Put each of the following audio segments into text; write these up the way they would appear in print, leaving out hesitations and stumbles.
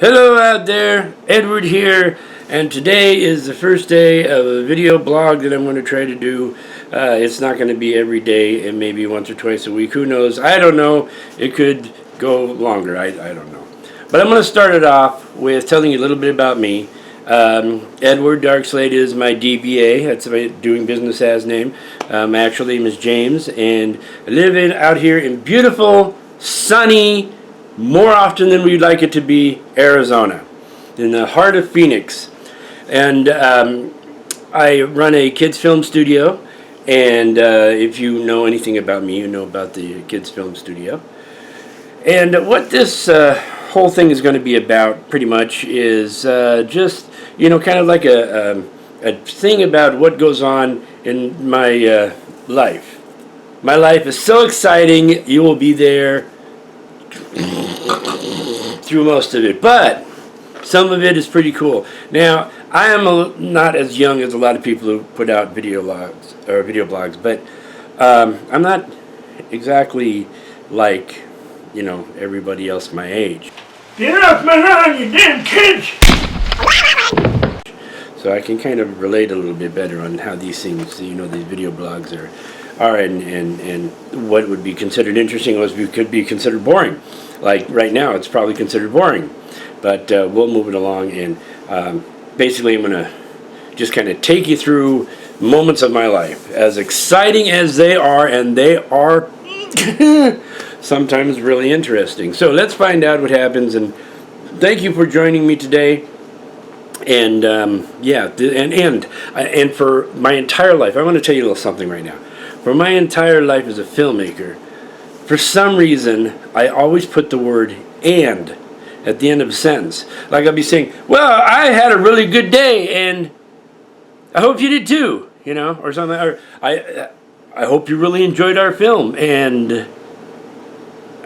Hello out there, Edward here, and today is the first day of a video blog that I'm going to try to do. It's not going to be every day, and maybe once or twice a week, who knows, I don't know, it could go longer, I don't know. But I'm going to start it off with telling you a little bit about me. Edward Darkslade is my DBA, that's my doing business as name. My actual name is James, and I live out here in beautiful, sunny, more often than we'd like it to be, Arizona, in the heart of Phoenix. And I run a kids film studio, and if you know anything about me, you know about the kids film studio. And what this whole thing is going to be about, pretty much, is just, you know, kind of like a thing about what goes on in my life. My life is so exciting, you will be there through most of it, but some of it is pretty cool. Now, I am not as young as a lot of people who put out video blogs, but I'm not exactly like, you know, everybody else my age. Get off my lawn, you damn kids! So I can kind of relate a little bit better on how these things, you know, these video blogs are and what would be considered interesting or could be considered boring. Like right now, it's probably considered boring, but we'll move it along. And basically, I'm going to just kind of take you through moments of my life, as exciting as they are, and they are sometimes really interesting. So let's find out what happens. And thank you for joining me today. And yeah, and for my entire life, I want to tell you a little something right now. For my entire life as a filmmaker, for some reason, I always put the word "and" at the end of a sentence. Like I'll be saying, well, I had a really good day, and I hope you did too, you know, or something. Or I hope you really enjoyed our film, and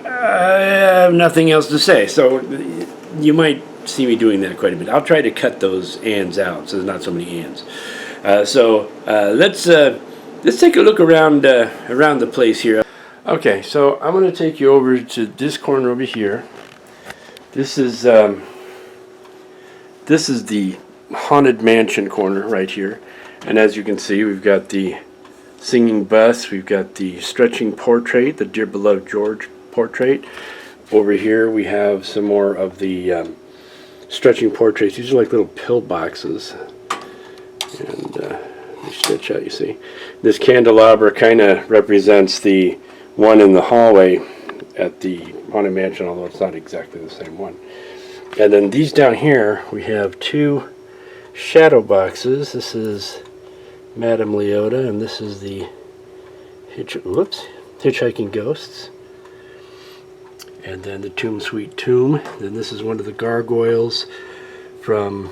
I have nothing else to say. So you might see me doing that quite a bit. I'll try to cut those ands out, so there's not so many ands. Let's take a look around the place here. Okay, so I'm going to take you over to this corner over here. This is the Haunted Mansion corner right here, and as you can see, we've got the singing bus, we've got the stretching portrait, the Dear Beloved George portrait. Over here we have some more of the stretching portraits. These are like little pill boxes, and they stretch out, you see. This candelabra kind of represents the one in the hallway at the Haunted Mansion, although it's not exactly the same one. And then these down here, we have two shadow boxes. This is Madame Leota, and this is the Hitchhiking Ghosts. And then the Tomb Sweet Tomb. Then this is one of the gargoyles from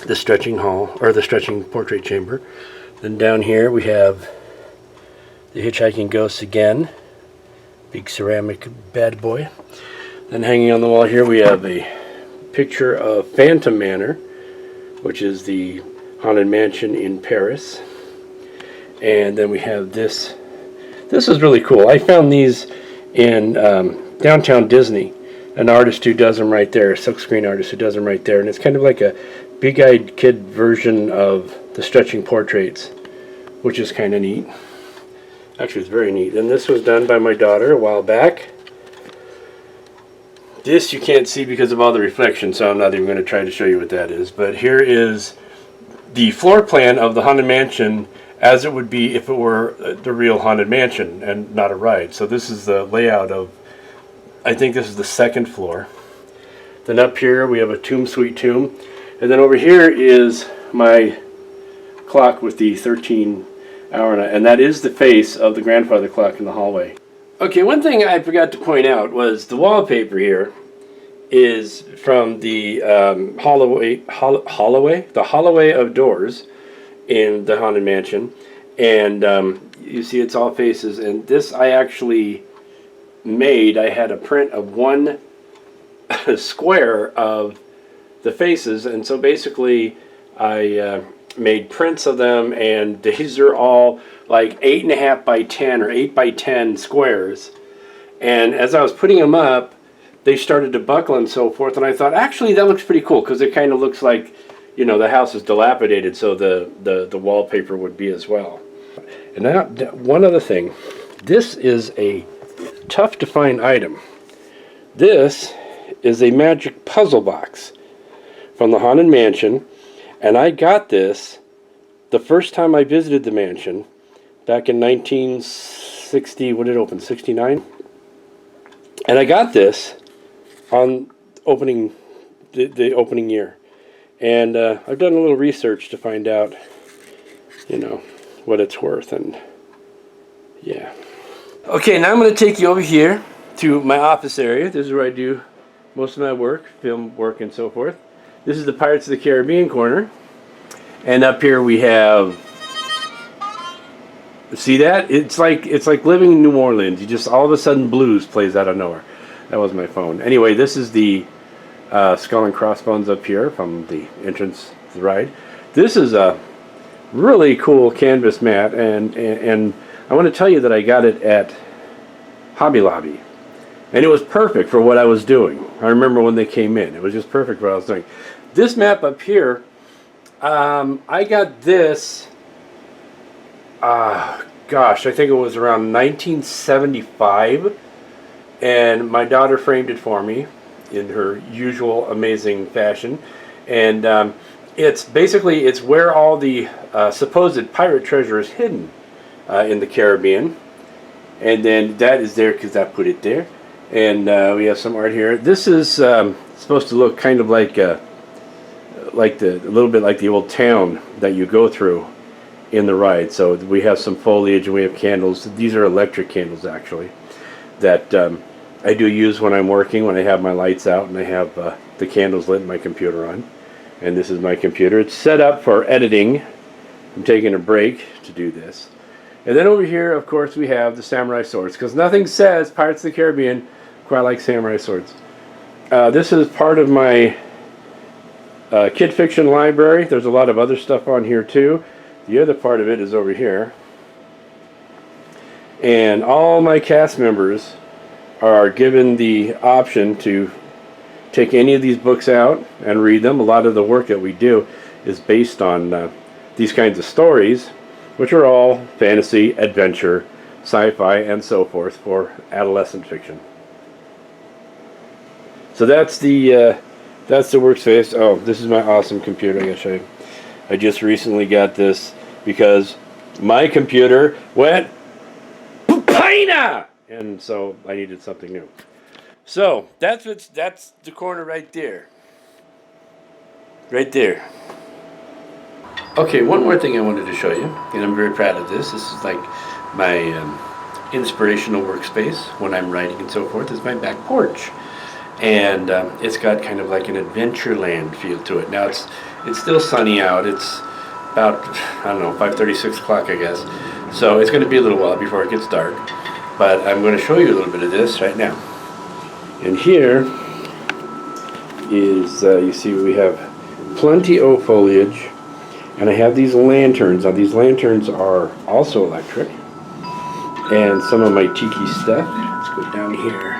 the stretching hall, or the stretching portrait chamber. Then down here we have the Hitchhiking Ghosts again, big ceramic bad boy. Then hanging on the wall here we have a picture of Phantom Manor, which is the Haunted Mansion in Paris. And then we have this. This is really cool. I found these in downtown Disney. An artist who does them right there, a silkscreen artist who does them right there, and it's kind of like a big-eyed kid version of the stretching portraits, which is kind of neat. Actually, it's very neat. And this was done by my daughter a while back. This you can't see because of all the reflection, so I'm not even going to try to show you what that is. But here is the floor plan of the Haunted Mansion as it would be if it were the real Haunted Mansion and not a ride. So this is the layout of, I think this is the second floor. Then up here we have a Tomb Sweet Tomb. And then over here is my clock with the 13 hour, and that is the face of the grandfather clock in the hallway. Okay, one thing I forgot to point out was the wallpaper here is from the Holloway of doors in the Haunted Mansion. And you see it's all faces, and this I actually made. I had a print of one square of the faces, and so basically I made prints of them, and these are all like 8.5 by 10 or 8 by 10 squares. And as I was putting them up, they started to buckle and so forth. And I thought, actually, that looks pretty cool because it kind of looks like, you know, the house is dilapidated, so the wallpaper would be as well. And now, one other thing, this is a tough to find item. This is a magic puzzle box from the Haunted Mansion, and I got this the first time I visited the mansion back in 1960. When did it open? 69. And I got this on opening the opening year. And I've done a little research to find out, you know, what it's worth, and yeah. Okay, now I'm going to take you over here to my office area. This is where I do most of my work, film work and so forth. This is the Pirates of the Caribbean corner. And up here we have, see that? It's like living in New Orleans. You just, all of a sudden, blues plays out of nowhere. That was my phone. Anyway, this is the Skull and Crossbones up here from the entrance to the ride. This is a really cool canvas mat, and I want to tell you that I got it at Hobby Lobby, and it was perfect for what I was doing. I remember when they came in, it was just perfect for what I was doing. This map up here, I got this, gosh, I think it was around 1975, and my daughter framed it for me in her usual amazing fashion. And it's basically, it's where all the supposed pirate treasure is hidden in the Caribbean. And then that is there because I put it there. And we have some art here. This is supposed to look kind of like a little bit like the old town that you go through in the ride. So we have some foliage and we have candles. These are electric candles, actually, that I do use when I'm working, when I have my lights out and I have the candles lit and my computer on. And this is my computer. It's set up for editing. I'm taking a break to do this. And then over here, of course, we have the samurai swords, because nothing says Pirates of the Caribbean quite like samurai swords. This is part of my kid fiction library. There's a lot of other stuff on here too. The other part of it is over here. And all my cast members are given the option to take any of these books out and read them. A lot of the work that we do is based on these kinds of stories, which are all fantasy, adventure, sci-fi, and so forth for adolescent fiction. So that's the workspace. Oh, this is my awesome computer. I gotta show you. I just recently got this because my computer went Pupina! And so I needed something new. So that's the corner right there. Right there. Okay, one more thing I wanted to show you, and I'm very proud of this. This is like my inspirational workspace when I'm writing and so forth. It's my back porch. And it's got kind of like an Adventureland feel to it. Now it's still sunny out. It's about, I don't know, 5:30, 6 o'clock, I guess. So it's going to be a little while before it gets dark. But I'm going to show you a little bit of this right now. And here is, you see we have plenty of foliage. And I have these lanterns. Now these lanterns are also electric. And some of my tiki stuff. Let's go down here.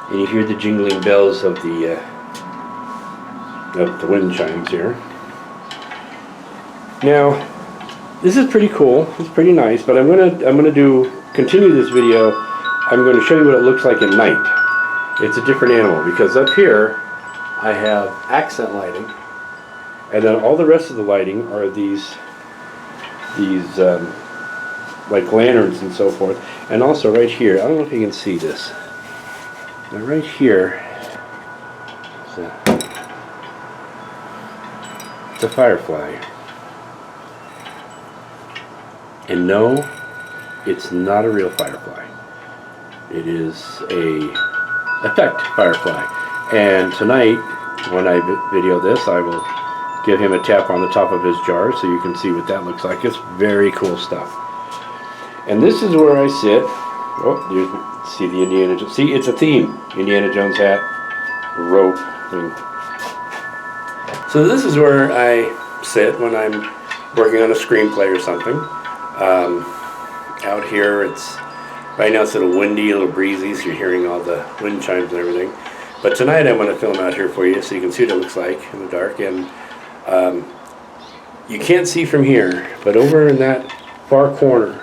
And you hear the jingling bells of the wind chimes here. Now, this is pretty cool. It's pretty nice, but I'm gonna continue this video. I'm going to show you what it looks like at night. It's a different animal because up here I have accent lighting, and then all the rest of the lighting are these like lanterns and so forth. And also right here, I don't know if you can see this. Now right here, it's a firefly. And no, it's not a real firefly. It is a effect firefly. And tonight, when I video this, I will give him a tap on the top of his jar so you can see what that looks like. It's very cool stuff. And this is where I sit. Oh, there's, see the Indiana Jones. See, it's a theme. Indiana Jones hat, rope thing. So this is where I sit when I'm working on a screenplay or something. Out here, it's Right now it's a little windy, a little breezy, so you're hearing all the wind chimes and everything. But tonight I'm going to film out here for you so you can see what it looks like in the dark. And you can't see from here, but over in that far corner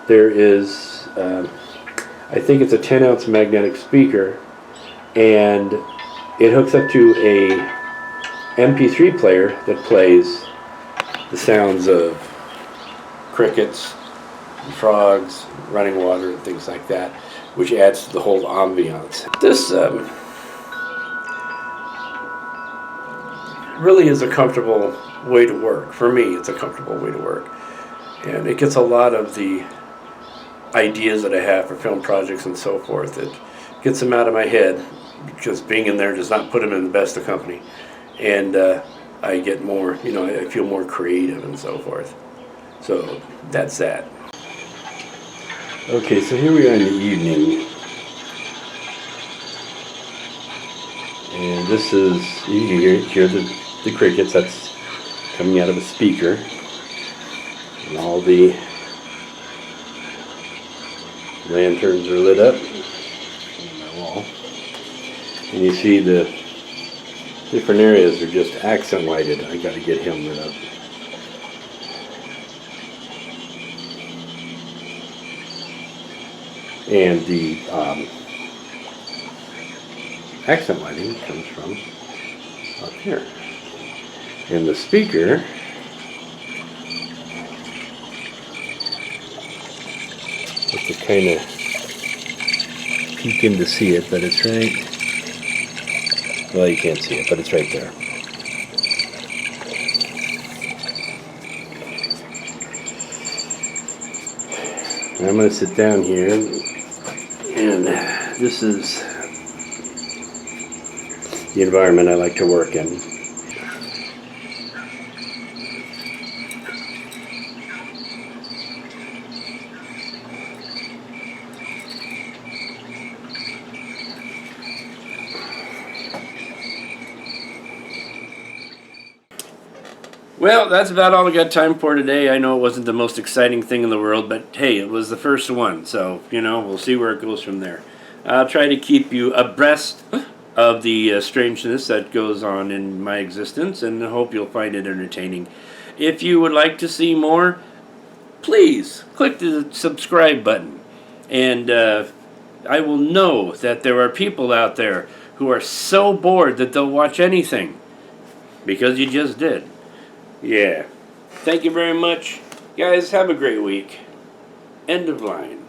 there is, I think it's a 10-ounce magnetic speaker, and it hooks up to a MP3 player that plays the sounds of crickets, and frogs, running water, and things like that, which adds to the whole ambiance. This really is a comfortable way to work. For me, it's a comfortable way to work. And it gets a lot of the ideas that I have for film projects and so forth. It gets them out of my head, because being in there does not put them in the best of company. And I get more, I feel more creative and so forth. So that's that. Okay, so here we are in the evening. And this is, you can hear the crickets that's coming out of a speaker. And all the lanterns are lit up on my wall. And you see the different areas are just accent lighted. I gotta get him lit up. And the accent lighting comes from up here. And the speaker you have to kind of peek in to see it, but it's right. Well, you can't see it, but it's right there. And I'm going to sit down here, and this is the environment I like to work in. Well, that's about all I got time for today. I know it wasn't the most exciting thing in the world, but hey, it was the first one, so, we'll see where it goes from there. I'll try to keep you abreast of the strangeness that goes on in my existence, and I hope you'll find it entertaining. If you would like to see more, please click the subscribe button, and I will know that there are people out there who are so bored that they'll watch anything, because you just did. Yeah. Thank you very much. Guys, have a great week. End of line.